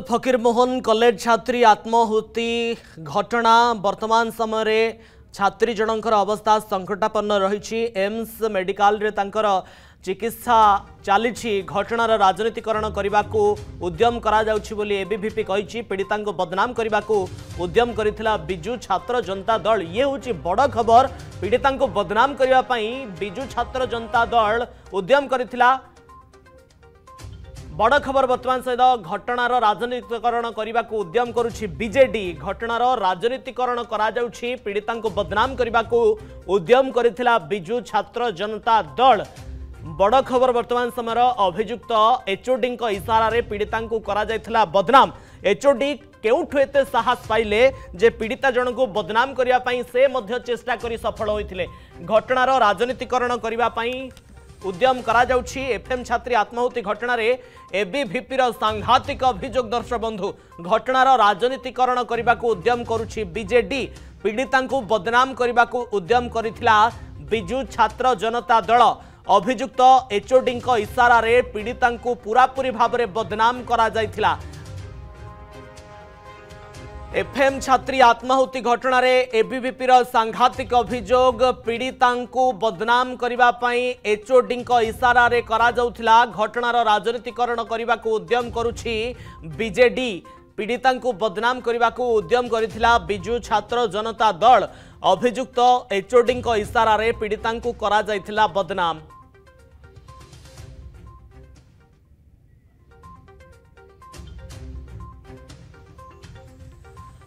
फकीर मोहन कॉलेज छात्री आत्माहुति घटना वर्तमान समय छात्री जनकर अवस्था संकटापन्न रही। एम्स मेडिकल रे तांकर चिकित्सा चली घटनार राजनीतिकरण करने को उद्यम करा जाउछि बोली एबीवीपी कही। पीड़िता को बदनाम करने को उद्यम करिथिला बिजु छात्र जनता दल। ये हूँ बड़ खबर। पीड़िता को बदनाम करने बिजु छात्र जनता दल उद्यम करिथिला। बड़ खबर वर्तमान सहित घटनार राजनीतिकरण करने को उद्यम करुछि बीजेडी। घटनार राजनीतिकरण करा जाउछि। पीड़िता को बदनाम करने को उद्यम करिथिला बिजु छात्र जनता दल। बड़ खबर वर्तमान समय अभियुक्त एचओडी इशारा रे पीड़िता को करा जायथिला बदनाम। एचओडी केउठु एते साहस पाइले जे पीड़िता जन को बदनाम करिया पई से मध्य चेष्टा करी सफल होइथिले। घटनार राजनीतिकरण करिवा पई उद्यम करा जाउछि। एफएम छात्री आत्माहुति घटना रे एबीवीपी रो सांघातिक अभियोग। दर्शक बंधु, घटनार राजनीतिकरण करने को उद्यम करुछि बीजेडी। पीड़िता को बदनाम करने को उद्यम करिथिला बिजु छात्र जनता दल। अभियुक्त एचओडी इशारा रे पीड़िता को पूरापूरी भाव में बदनाम करा जायथिला। एफएम छात्री आत्माहुति घटना रे एबीवीपी रो सांघातिक अभियोग। पीड़िता को बदनाम करने पई एचओडी इशारा रे करा जाउथिला। घटनार राजनीतिकरण करने को उद्यम करुछि बीजेडी। पीड़िता को बदनाम करने को उद्यम करिथिला बिजु छात्र जनता दल। अभियुक्त एचओडी इशारा रे पीड़िता को करा जायथिला बदनाम।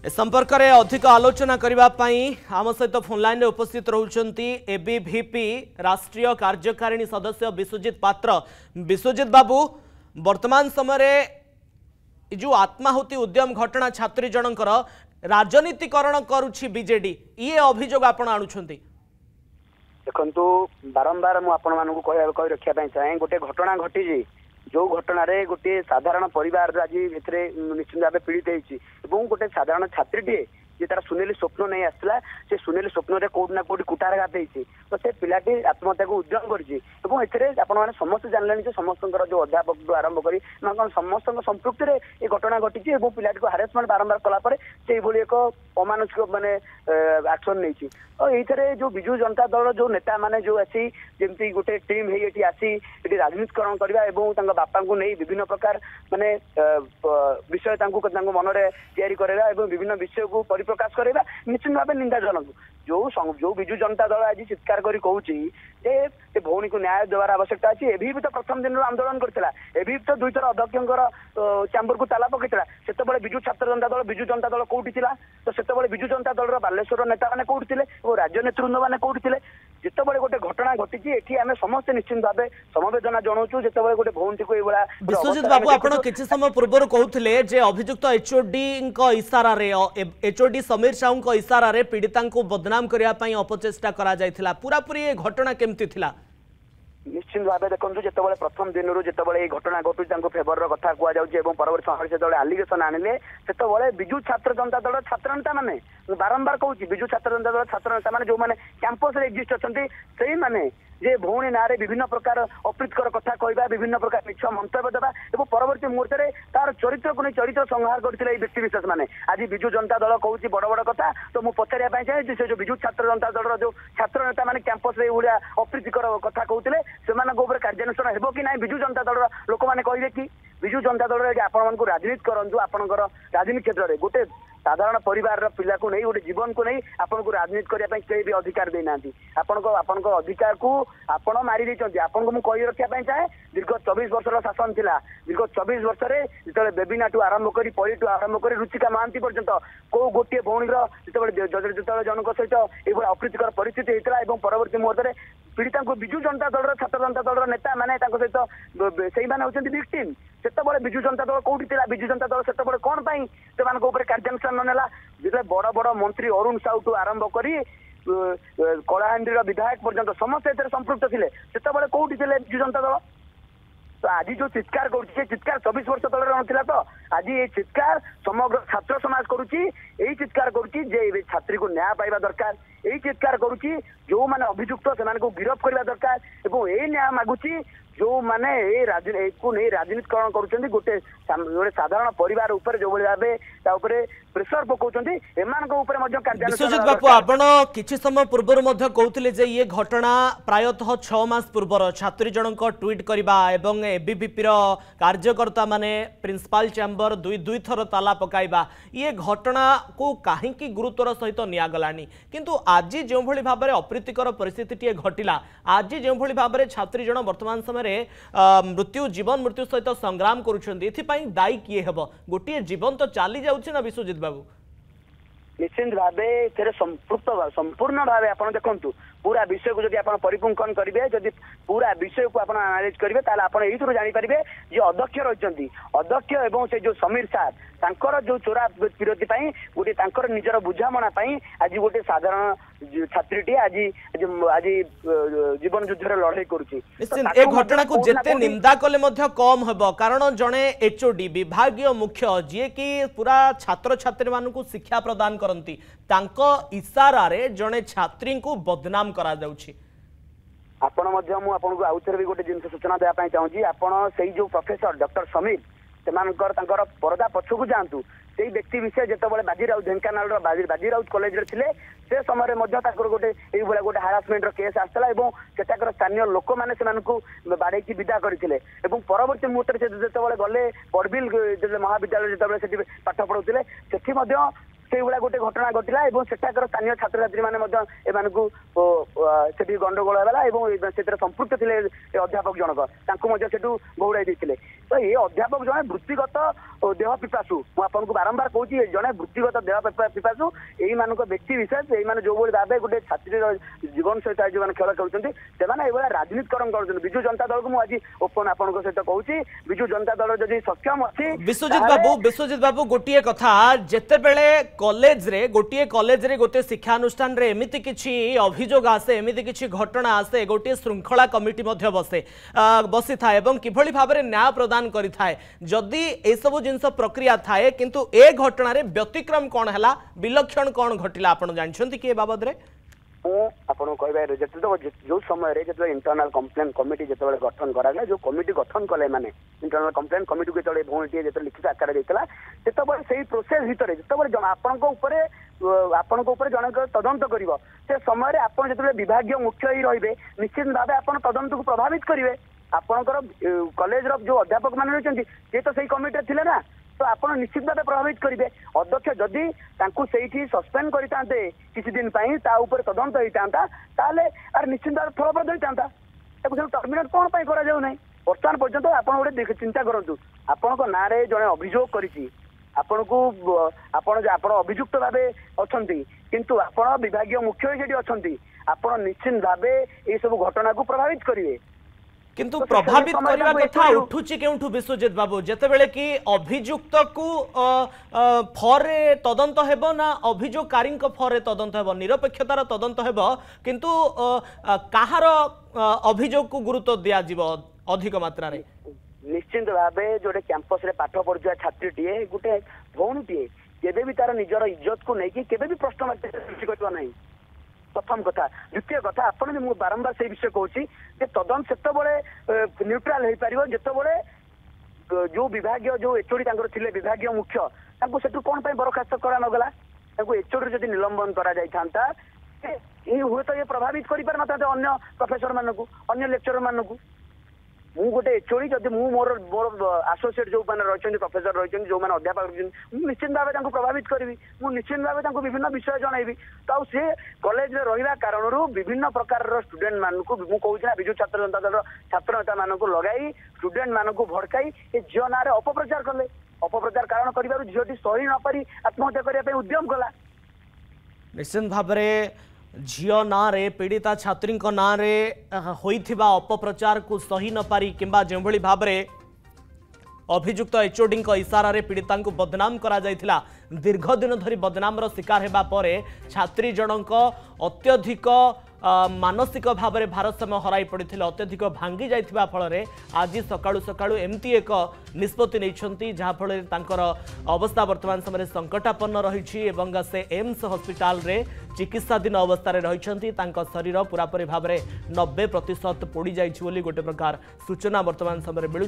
संपर्क में अधिक आलोचना करने आम सहित फोन लाइन उपस्थित रहउछंती एबीवीपी राष्ट्रीय कार्यकारिणी सदस्य विश्वजित पात्र। विश्वजित बाबू, वर्तमान समय जो आत्माहुति उद्यम घटना छात्री जनकर राजनीतिकरण करुछि बीजेडी, ये अभियोग आपण आणुछंती? देखंतु बारंबार मु आपण मानकु कहि रखिया चाहे गोटे घटना घटी जो घटना रे गोटे साधारण परिवार आज निश्चित भाव पीड़ित होती गोटे साधारण छात्री जे तार सुनेली स्वप्न नहीं आसला से सुनेली स्वप्न कौट ना कौट कुटारघात होती तो से पिलाटी आत्महत्या को उद्यम कर समस्त जानले समस्त जो अध्यापक आरंभ कर समस्त संपृक्ति ये घटना घटी पिलाटी को हारेसमेंट बारंबार कलापर से एक अमानुषिक माने एक्शन नहीं। तो ये जो बिजु जनता दल जो नेता माने जो आसी जमी गोटे टीम है आसी राजनीतिकरण करवा बापा को नहीं विभिन्न प्रकार माने विषय मन में या विभिन्न विषय को परिप्रकाश करवा निश्चित भाव निंदाजनक। जो बिजु जनता दल आज चित्कार करी कहूँ भौणी को न्याय देवार आवश्यकता अच्छी। एबीवीपी तो प्रथम दिन आंदोलन करता। एबीवीपी तो दुईथर अध्यक्ष चैम्बर को ताला पकड़ा। से बिजु छात्र जनता दल बिजु जनता दल कौटी थिला तो से बिजु जनता दल बालेश्वर नेता मैंने कौटी थे और राज्य नेतृवृंद मैंने कौटी थे। जितेबाला गोटे घटना घटी एटी आम समस्त निश्चित भाव समवेदना जनाऊँ जितेबाला गोटे भौणी को ये। विश्वजित बाबू, आप किसी समय पूर्व कहते जे अभियुक्त एचओडी इशारा रे एचओडी समीर साहू इशारा रे पीड़िता को बदनाम करने अपचेष्टा करा जायथिला। पूरा पूरी ये घटना केमती थिला? निश्चित भाव देखो जितेबाला प्रथम दिन जितेबाला घटना घटू फेवर कथा कहुँ परवर्त समय से आलिगेसन आनिले से बिजु छात्र जनता दल छात्र नेता मैंने बारंबार कहूँ बिजु छात्र जनता दल छात्र नेता मैंने जो मैंने कैंपस रे एक्जिस्ट अच्छा से मैंने जे भौणी ना विभिन्न प्रकार अप्रीतकर कथा कहवा विभिन्न प्रकार मिछ मंतव्य देवा और परवर्ती मुहूर्त में तार चरित्र को नहीं चरित्र संहार करते व्यक्ति विशेष मैंने आज बिजु जनता दल कहूँ बड़ बड़ कथा। तो मुझे पचारे चाहे से जो बिजु छात्र जनता दल जो छात्र नेता मैंने कैंपस भाया अप्रीतिकर कथा कहते से कार्यानुष्ठान हो कि ना बिजु जनता दल लोक मैंने कहे कि बिजु जनता दल आपको राजनीति करूँ आपंकर राजनीति क्षेत्र में गोटे साधारण परिवार पिला को नहीं गोटे जीवन को नहीं आपको राजनीति करने कहीं भी अधिकार देना आपण अधिकार को आपण मारी देते। आपको मुझे कही रखा चाहे दीर्घ 24 वर्ष शासन थिला। दीर्घ 24 वर्ष जो बेबिना ठू आरंभ कर परी ठू आरंभ कर रुचिका महांती पर्यंत को गोटे भौणीर जो जनक सहित ये अप्रीतिकर परिस्थिति होता है परवर्ती मुहूर्त में पीड़िता को बिजु जनता दल छात्र जनता दल नेता मैंने सहित से होती विक्टिम। से बिजु जनता दल कौटी था बिजु जनता दल से कौन से कार्यानुष्ठान नेला जो बड़ बड़ मंत्री अरुण साहू ठू आरंभ कर कलाहांडी विधायक पर्यंत समस्त संपृक्त थे से कौटी थे बिजु जनता दल। तो आज जो चित्कार कर चित्कार 24 वर्ष तले ना तो आज ये चित्कार समग्र छात्र समाज करुच्ची चित्कार करुच्ची छात्री को न्याय पाइबा दरकार। यही चित्कार करुच्ची जो मैंने अभियुक्त से गिरफ करने दरकार और यही न्याय मागुची जो माने राजनीतिकरण करुँच गोटे साधारण परिवार उपर जो भाव प्रेसर पकाउछन्ती विश्वजित बापू आपण किछि समय पूर्व कहते जे ये घटना प्रायतः 6 मास पूर्वर छात्री जनक ट्वीट करबा एवं एबीवीपी कार्यकर्ता माने प्रिंसिपल चैम्बर दुई थर ताला पकाइबा ये घटना को कहीं गुरुत्वर सहित निगलानी किंतु आज जो भली भाव में अप्रीतिकर परिस्थिति घटिला आज जो भली भाव में छात्री जन वर्तमान समय जीवन मृत्यु सहित संग्राम करुछन्ती दायी किए हेब गोटे जीवन तो चली जाउछि ना विश्वजित बाबू निश्चित भाव संपृक्त संपूर्ण भाव आप देखु पूरा विषय को जब आप परिपुंखन करेंगे जब पूरा विषय को आप एनालाइज करेंगे ताले आप यही जानीपारे जो अध्यक्ष रही अध्यक्ष एवं से जो समीर सार तांकर जो चोरा विरोधी गोटे निजर बुझामणा आज गोटे साधारण छात्री आज आज जीवन युद्ध लड़ाई करुच्ची घटना को जिते निंदा कले कम हेब कारण जड़े एचओडी विभागीय मुख्य जी कि पूरा छात्र छात्री मानू शिक्षा प्रदान करती इशारा रे जड़े छात्री को बदनाम करा जाउछि आपण आपको आउ थे भी गोटे जिन सूचना देवाई चाहूँगी आपण से जो प्रोफेसर डॉक्टर समीर से परदा पछकू जातु से व्यक्ति विषय जिते बाजीराउत ढेंकानाल बाजीराउत कॉलेज से समय गोटे गोटे हारासमेंट केस आसाला सेठाकर स्थानीय लोक मैंने बाड़े विदा करते परवर्ती मुहूर्त से जो गले बड़बिल महाविद्यालय जो पाठ पढ़ुते से गोटे घटना घटला सेठाकर स्थानीय छात्र छात्री मैंने गंडगोल है संपृक्त थे अध्यापक जनक से घौड़ाई देते तो ये अध्यापक जड़े वृत्तिगत देह पिपासु मुझे बारंबार कहूँ जड़े वृत्तिगत देह पिपासु यही मान व्यक्ति विशेष यही जो भाव गोटे छात्री जीवन सहित जो खेल खेलते राजनीतिकरण कर विजु जनता दल को मुझे ओपन आपण सहित कहूँ विजु जनता दल जब सक्षम अच्छी विश्वजित बाबू गोटे कथा जितेबले कॉलेज रे गोटे शिक्षानुष्ठान रे एमिति किछि अभियोग आसे एमिति किछि घटना आसे गोटे श्रृंखला कमिटी मध्य बसी था एवं किभली भाव में न्याय प्रदान करि थाए जदि ए सब जिंस प्रक्रिया थाए किंतु ए घटना रे व्यतिक्रम कौन है विलक्षण कौन घटिला आपण जानछंती कि ए बाबद रे आपन कहबे जो समय जो इंटरनल कंप्लेन कमिटी जो गठन करा जो कमिटी गठन कले माने इंटरनल कंप्लेन कमिटी को जो भूमिटी जो लिखित आकार देता से प्रोसेस भितर जो आपण जन तदंत कर से समय आप जो विभाग मुख्य ही रे निश्चित भाव आप तदंत को प्रभावित करेंगे आपणकर कॉलेज जो अध्यापक मान रही सी तो सही कमिटी थे ना तो आप निश्चित भाव प्रभावित करेंगे अध्यक्ष जदि सस्पेंड करते किसी दिन ऊपर तदंत होता आर निश्चित भाव फलप्रद होता टर्मिनेट कौन करा बर्तमान पर्यंत आप गोटे चिंता करूँ आपण ना जड़े अभियोग कर अभियुक्त भाव अच्छा किंतु आपण विभाग मुख्य ही अच्छा आप निश्चित भाव ये सब घटना को प्रभावित करेंगे किंतु प्रभावित करने कथा उठुची केउठु विश्वजित बाबू जेतेबेले कि अभियुक्त को फरे तदंत हेबो ना अभियोगकारी फरे तदंत हेबो निरपेक्षतार तदंत हेबो किंतु कहार अभियोग को गुरुत्व दिया जीवो अधिक मात्रा रे निश्चित भाव जोटे कैंपस रे पाठ पढ़ुवा छात्रीटीए गोटे भौणीटीए केबे भी तार निजर इज्जत को लेकिन केबे भी प्रश्न सृष्टि करबा नहीं प्रथम कथा द्वितीय कथा आपन मुझे बारंबार से विषय कहूँ तदंत से न्यूट्राल हो पार जो जो विभाग जो एचओडी थे विभाग मुख्य से कौन बरखास्त करा नगला एचओडी जब निलंबन करा हुए तो ये प्रभावित कर पार ना अन्य प्रोफेसर मानक अन्य लेक्चरर मानक मु गोटे एचओडी जब मोर आसोसिएट जो मैंने रही प्रोफेसर रही जो मैंने अध्यापक रही निश्चित भाव प्रभावित करी निश्चित भाव विभिन्न विषय जनइबी तो सी कॉलेज में रहा कारण विभिन्न प्रकार स्टूडेंट मानक मुझे विजु छात्र जनता दल छात्र नेता मानक लगाई स्टूडेंट मानक भड़काई ये झील ना अपप्रचार कले अपप्रचार कारण कर झीलटी सही न पारी आत्महत्या करने उद्यम कला निश्चित भाव झियो ना रे पीड़िता छात्री ना रे होइथिबा अपप्रचार को सही न पारी किंबा जेभली भाव में अभियुक्त एचओडी इशारा रे पीड़िता को बदनाम करा जायथिला दीर्घ दिन धरी बदनाम शिकार हेबा परे छात्री जनक अत्यधिक मानसिक भाव में भारसाम्य हराई पड़ते अत्यधिक भांगी जाइथिबा फल आज सकाळु सकाळु एमती एक निष्पत्ति नहीं जहाँफल अवस्था वर्तमान समय संकटापन्न रही से एम्स हॉस्पिटल रे चिकित्साधीन अवस्था रही शरीर पूरापूरी भाव में 90% पोड़ी जाइए गोटे प्रकार सूचना वर्तमान समय मिलूँ।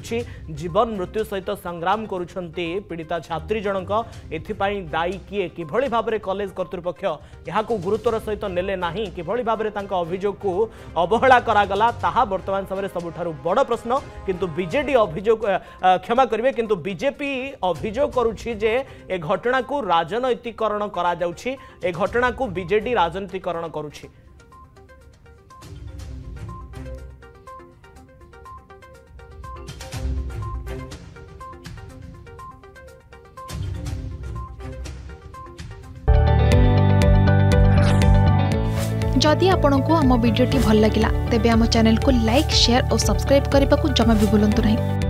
जीवन मृत्यु सहित संग्राम करुछंती पीड़िता छात्री जनक एथिपाई दायी किए किभली भाव में कॉलेज कर्तृपक्ष यहाँ गुरुत्वर सहित नेले नाही किभली भाव में अभियोग को अवहेला करागला ताहा वर्तमान समय सबुठारु बड़ प्रश्न। किंतु बीजेडी अभियोग क्षमा करेंगे किंतु बीजेपी अभियोग करुछि जे ए घटना को राजनैतिकरण करा जाउछि ए घटना को बीजेडी राजनीतिकरण करुछि। जदि आपंक आम भिडी भल लगा तेब आम चैनल को लाइक शेयर और सब्सक्राइब करने को जमा भी भूलु नहीं।